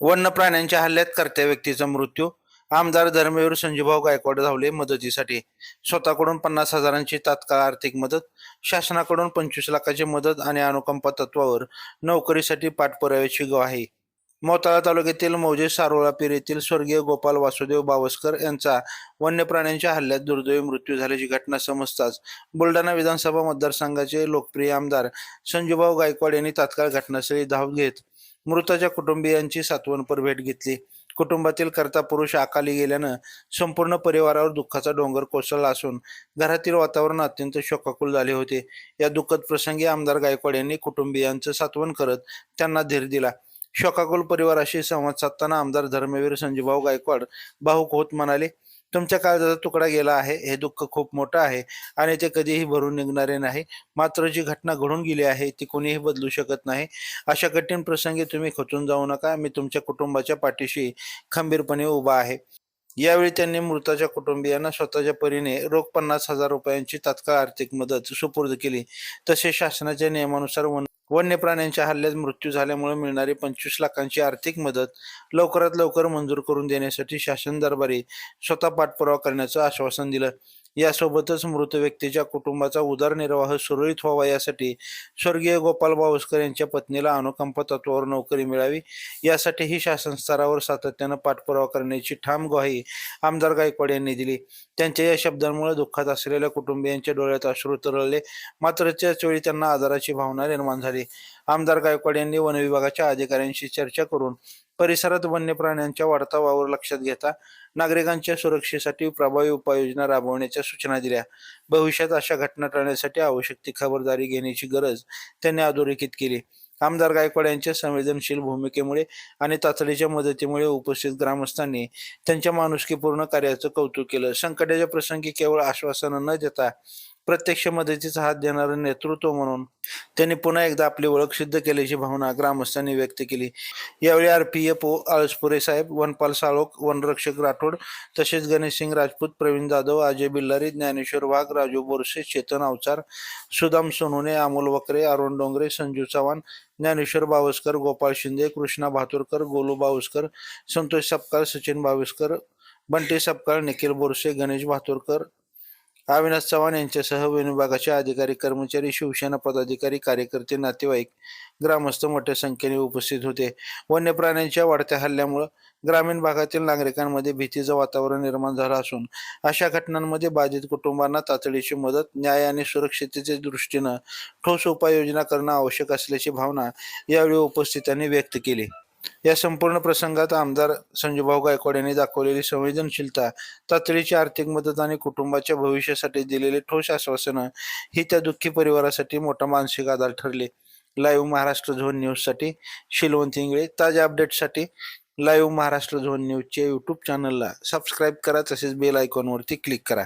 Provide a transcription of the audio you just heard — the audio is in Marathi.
वन्य प्राण्यांच्या हल्ल्यात कर्त्या व्यक्तीचा मृत्यू. आमदार धर्मवीर संजूभाऊ गायकवाड धावले मदतीसाठी. स्वतःकडून 50,000ची तात्काळ आर्थिक मदत. शासनाकडून 25 लाखाची मदत आणि अनुकंपा तत्वावर नोकरीसाठी पाठपुराव्याची ग्वाही. मोताळा तालुक्यातील मौजे सारोळा पीर येथील स्वर्गीय गोपाल वासुदेव बावस्कर यांचा वन्य प्राण्यांच्या हल्ल्यात दुर्दैवी मृत्यू झाल्याची घटना समजताच बुलढाणा विधानसभा मतदारसंघाचे लोकप्रिय आमदार संजूभाऊ गायकवाड यांनी तात्काळ घटनास्थळी धाव घेत मृताच्या कुटुंबियांची सांत्वनपर भेट घेतली. कुटुंबातील कर्ता पुरुष अकाली गेल्यानं संपूर्ण परिवारावर दुःखाचा डोंगर कोसळला असून घरातील वातावरण अत्यंत शोकाकुल झाले होते. या दुःखद प्रसंगी आमदार गायकवाड यांनी कुटुंबियांचं सांत्वन करत त्यांना धीर दिला. शोकाकुल परिवाराशी संवाद साधताना आमदार धर्मवीर संजूभाऊ गायकवाड भाऊक होत म्हणाले, तुमच्या काळजाचा तुकडा गेला आहे. हे दुःख खूप मोठं आहे आणि ते कधीही भरून निघणारे नाही. मात्र जी घटना घडून गेली आहे ती कोणीही बदलू शकत नाही. अशा कठीण प्रसंगी तुम्ही खचून जाऊ नका. मी तुमच्या कुटुंबाच्या पाठीशी खंबीरपणे उभा आहे. यावेळी त्यांनी मृताच्या कुटुंबियांना स्वतःच्या परीने रोख 50,000 रुपयांची तात्काळ आर्थिक मदत सुपूर्द केली. तसेच शासनाच्या नियमानुसार वन्य प्राण्यांच्या हल्ल्यात मृत्यू झाल्यामुळे मिळणारी 25 लाखांची आर्थिक मदत लवकरात लवकर मंजूर करून देण्यासाठी शासन दरबारी स्वतः पाठपुरावा करण्याचं आश्वासन दिलं. यासोबतच मृत व्यक्तीच्या कुटुंबाचा उदरनिर्वाह सुरळीत व्हावा यासाठी स्वर्गीय गोपाल बावस्कर यांच्या पत्नीला अनुकंपा तत्वावर नोकरी मिळावी यासाठीही शासन स्तरावर सातत्यानं पाठपुरावा करण्याची ठाम ग्वाही आमदार गायकवाड यांनी दिली. त्यांच्या या शब्दांमुळे दुःखात असलेल्या कुटुंबियांच्या डोळ्यात अश्रू तरळले. मात्र त्याच वेळी त्यांना आदराची भावना निर्माण झाली. आमदार गायकवाड यांनी वन विभागाच्या अधिकाऱ्यांशी चर्चा करून परिसरात वन्य प्राण्यांच्या वाढता वावर लक्षात घेता नागरिकांच्या सुरक्षेसाठी प्रभावी उपाययोजना राबवण्याच्या सूचना दिल्या. भविष्यात अशा घटना टाळण्यासाठी आवश्यक ती खबरदारी घेण्याची गरज त्यांनी अधोरेखित केली. आमदार गायकवाड यांच्या संवेदनशील भूमिकेमुळे आणि तातडीच्या मदतीमुळे उपस्थित ग्रामस्थांनी त्यांच्या माणुसकीपूर्ण कार्याचं कौतुक केलं. संकटाच्या प्रसंगी केवळ आश्वासनं न देता प्रत्यक्ष मदतीचा हात देणारं नेतृत्व म्हणून त्यांनी पुन्हा एकदा आपली ओळख सिद्ध केल्याची भावना ग्रामस्थांनी व्यक्त केली. यावेळी RPFO आळसपुरे साहेब, वनपाल साळोख, वनरक्षक राठोड तसेच गणेशसिंग राजपूत, प्रवीण जाधव, अजय बिल्लारी, ज्ञानेश्वर वाघ, राजू बोरसे, चेतन अवचार, सुदाम सोनवणे, अमोल वकरे, अरुण डोंगरे, संजू चव्हाण, ज्ञानेश्वर बावस्कर, गोपाळ शिंदे, कृष्णा भातुरकर, गोलू बावस्कर, संतोष सपकाळ, सचिन बावस्कर, बंटी सपकाळ, निखिल बोरसे, गणेश भातुरकर, अविनाश चव्हाण यांच्यासह वन विभागाचे अधिकारी, कर्मचारी, शिवसेना पदाधिकारी, कार्यकर्ते, नातेवाईक, ग्रामस्थ मोठ्या संख्येने उपस्थित होते. वन्य प्राण्यांच्या वाढत्या हल्ल्यामुळे ग्रामीण भागातील नागरिकांमध्ये भीतीचं वातावरण निर्माण झालं असून अशा घटनांमध्ये बाधित कुटुंबांना तातडीची मदत, न्याय आणि सुरक्षिततेच्या दृष्टीनं ठोस उपाययोजना करणं आवश्यक असल्याची भावना यावेळी उपस्थितांनी व्यक्त केली. या संपूर्ण प्रसंगात आमदार संजूभाऊ गायकवाड यांनी दाखवलेली संवेदनशीलता, तातडीची आर्थिक मदत आणि कुटुंबाच्या भविष्यासाठी दिलेली ठोस आश्वासनं ही त्या दुःखी परिवारासाठी मोठा मानसिक आधार ठरले. लाईव्ह महाराष्ट्र झोन न्यूजसाठी शिलवंत इंगळे. ताज्या अपडेट्ससाठी लाईव्ह महाराष्ट्र झोन न्यूजच्या यूट्यूब चॅनलला सबस्क्राईब करा, तसेच बेल आयकॉनवरती क्लिक करा.